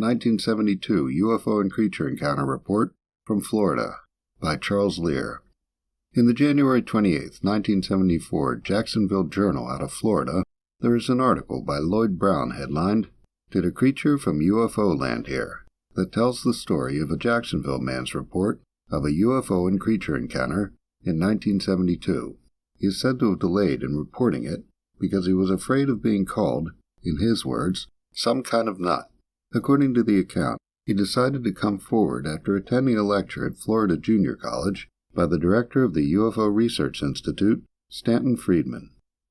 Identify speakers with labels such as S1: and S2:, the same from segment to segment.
S1: 1972 UFO and Creature Encounter Report from Florida by Charles Lear. In the January 28, 1974 Jacksonville Journal out of Florida, there is an article by Lloyd Brown headlined, "Did a Creature from UFO Land Here?" that tells the story of a Jacksonville man's report of a UFO and creature encounter in 1972. He is said to have delayed in reporting it because he was afraid of being called, in his words, some kind of nut. According to the account, he decided to come forward after attending a lecture at Florida Junior College by the director of the UFO Research Institute, Stanton Friedman.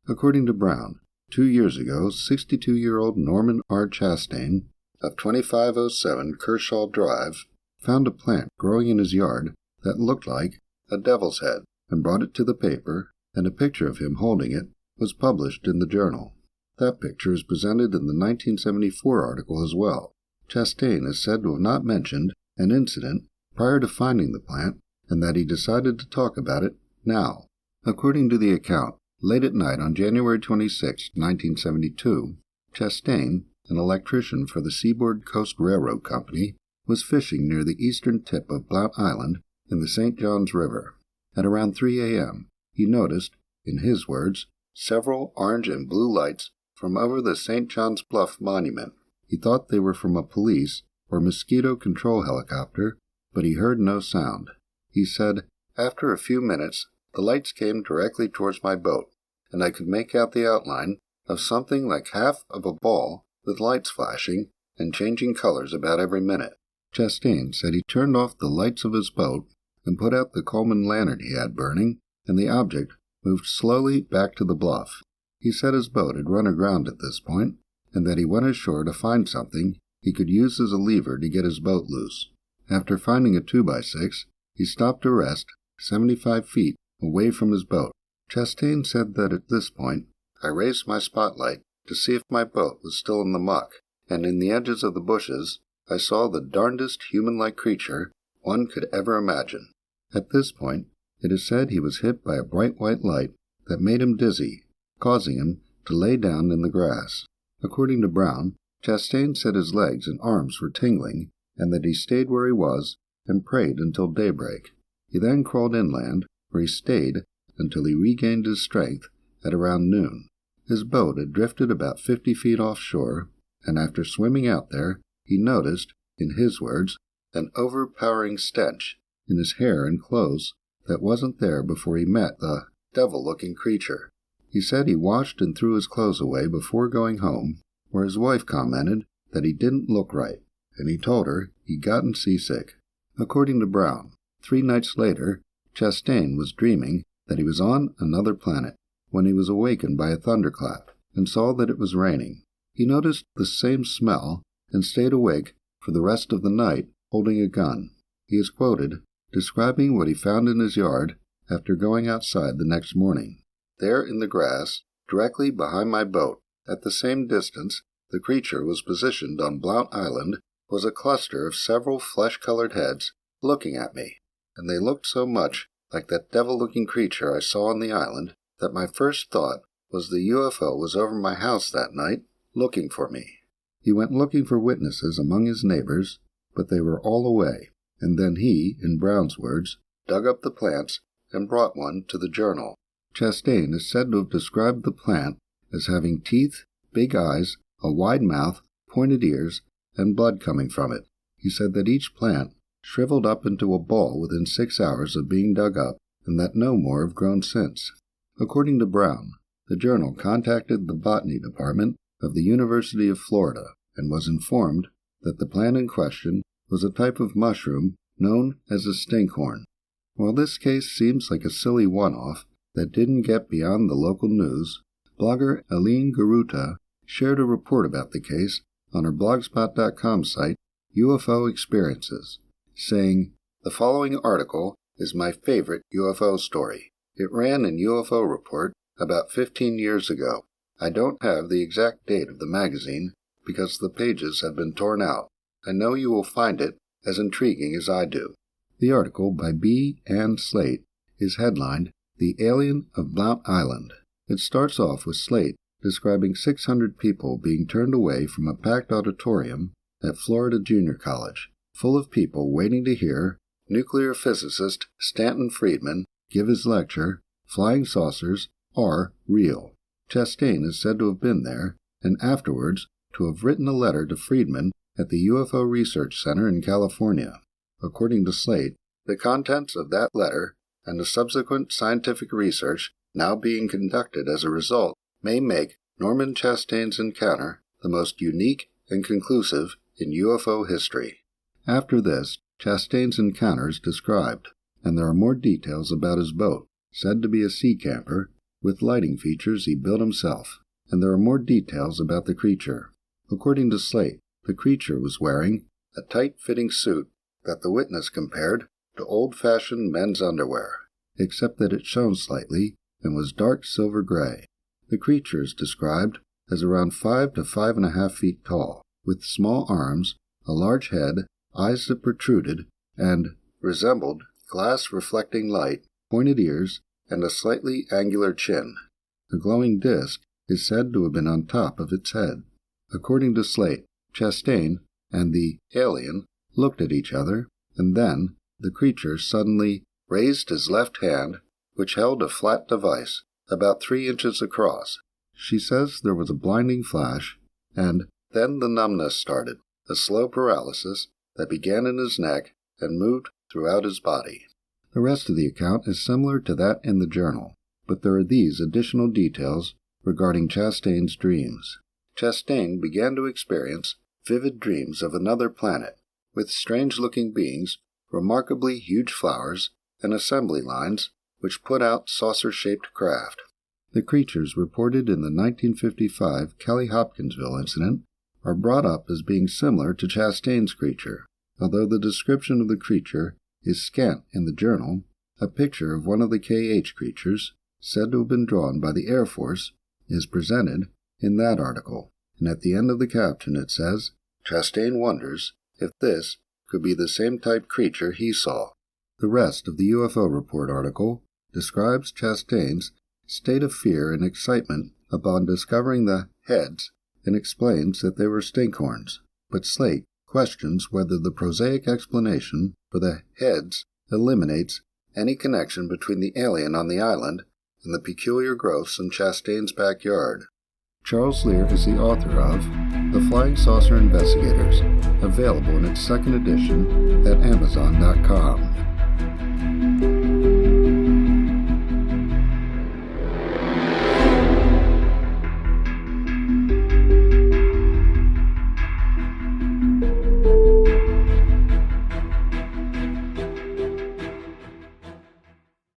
S1: According to Brown, 2 years ago, 62-year-old Norman R. Chastain of 2507 Kershaw Drive found a plant growing in his yard that looked like a devil's head and brought it to the paper, and a picture of him holding it was published in the journal. That picture is presented in the 1974 article as well. Chastain is said to have not mentioned an incident prior to finding the plant and that he decided to talk about it now. According to the account, late at night on January 26, 1972, Chastain, an electrician for the Seaboard Coast Railroad Company, was fishing near the eastern tip of Blount Island in the St. Johns River. At around 3 a.m., he noticed, in his words, several orange and blue lights from over the St. John's Bluff monument. He thought they were from a police or mosquito control helicopter, but he heard no sound. He said, "After a few minutes, the lights came directly towards my boat, and I could make out the outline of something like half of a ball with lights flashing and changing colors about every minute." Chastain said he turned off the lights of his boat and put out the Coleman lantern he had burning, and the object moved slowly back to the bluff. He said his boat had run aground at this point, and that he went ashore to find something he could use as a lever to get his boat loose. After finding a 2x6, he stopped to rest 75 feet away from his boat. Chastain said that at this point, "I raised my spotlight to see if my boat was still in the muck, and in the edges of the bushes, I saw the darndest human-like creature one could ever imagine." At this point, it is said he was hit by a bright white light that made him dizzy, causing him to lay down in the grass. According to Brown, Chastain said his legs and arms were tingling, and that he stayed where he was and prayed until daybreak. He then crawled inland, where he stayed until he regained his strength at around noon. His boat had drifted about 50 feet offshore, and after swimming out there, he noticed, in his words, an overpowering stench in his hair and clothes that wasn't there before he met the devil-looking creature. He said he washed and threw his clothes away before going home, where his wife commented that he didn't look right, and he told her he'd gotten seasick. According to Brown, 3 nights later, Chastain was dreaming that he was on another planet when he was awakened by a thunderclap and saw that it was raining. He noticed the same smell and stayed awake for the rest of the night holding a gun. He is quoted describing what he found in his yard after going outside the next morning. "There in the grass, directly behind my boat, at the same distance the creature was positioned on Blount Island, was a cluster of several flesh-colored heads looking at me, and they looked so much like that devil-looking creature I saw on the island that my first thought was the UFO was over my house that night, looking for me." He went looking for witnesses among his neighbors, but they were all away, and then he, in Brown's words, dug up the plants and brought one to the journal. Chastain is said to have described the plant as having teeth, big eyes, a wide mouth, pointed ears, and blood coming from it. He said that each plant shriveled up into a ball within 6 hours of being dug up, and that no more have grown since. According to Brown, the journal contacted the botany department of the University of Florida and was informed that the plant in question was a type of mushroom known as a stinkhorn. While this case seems like a silly one-off that didn't get beyond the local news, blogger Aline Garuta shared a report about the case on her blogspot.com site, UFO Experiences, saying, "The following article is my favorite UFO story. It ran in UFO Report about 15 years ago. I don't have the exact date of the magazine because the pages have been torn out. I know you will find it as intriguing as I do." The article by B. Ann Slate is headlined, "The Alien of Blount Island." It starts off with Slate describing 600 people being turned away from a packed auditorium at Florida Junior College, full of people waiting to hear nuclear physicist Stanton Friedman give his lecture, Flying Saucers Are Real. Chastain is said to have been there, and afterwards to have written a letter to Friedman at the UFO Research Center in California. According to Slate, the contents of that letter and the subsequent scientific research now being conducted as a result may make Norman Chastain's encounter the most unique and conclusive in UFO history. After this, Chastain's encounter is described, and there are more details about his boat, said to be a sea camper, with lighting features he built himself, and there are more details about the creature. According to Slate, the creature was wearing a tight-fitting suit that the witness compared to old-fashioned men's underwear, except that it shone slightly and was dark silver gray. The creature is described as around 5 to 5.5 feet tall, with small arms, a large head, eyes that protruded and resembled glass-reflecting light, pointed ears, and a slightly angular chin. A glowing disc is said to have been on top of its head. According to Slate, Chastain and the alien looked at each other, and then the creature suddenly raised his left hand, which held a flat device about 3 inches across. She says there was a blinding flash, and then the numbness started, a slow paralysis that began in his neck and moved throughout his body. The rest of the account is similar to that in the journal, but there are these additional details regarding Chastain's dreams. Chastain began to experience vivid dreams of another planet, with strange-looking beings, remarkably huge flowers, and assembly lines which put out saucer-shaped craft. The creatures reported in the 1955 Kelly-Hopkinsville incident are brought up as being similar to Chastain's creature. Although the description of the creature is scant in the journal, a picture of one of the KH creatures, said to have been drawn by the Air Force, is presented in that article, and at the end of the caption it says, "Chastain wonders if this could be the same type creature he saw." The rest of the UFO Report article describes Chastain's state of fear and excitement upon discovering the heads and explains that they were stinkhorns, but Slate questions whether the prosaic explanation for the heads eliminates any connection between the alien on the island and the peculiar growths in Chastain's backyard. Charles Lear is the author of The Flying Saucer Investigators, available in its second edition at Amazon.com.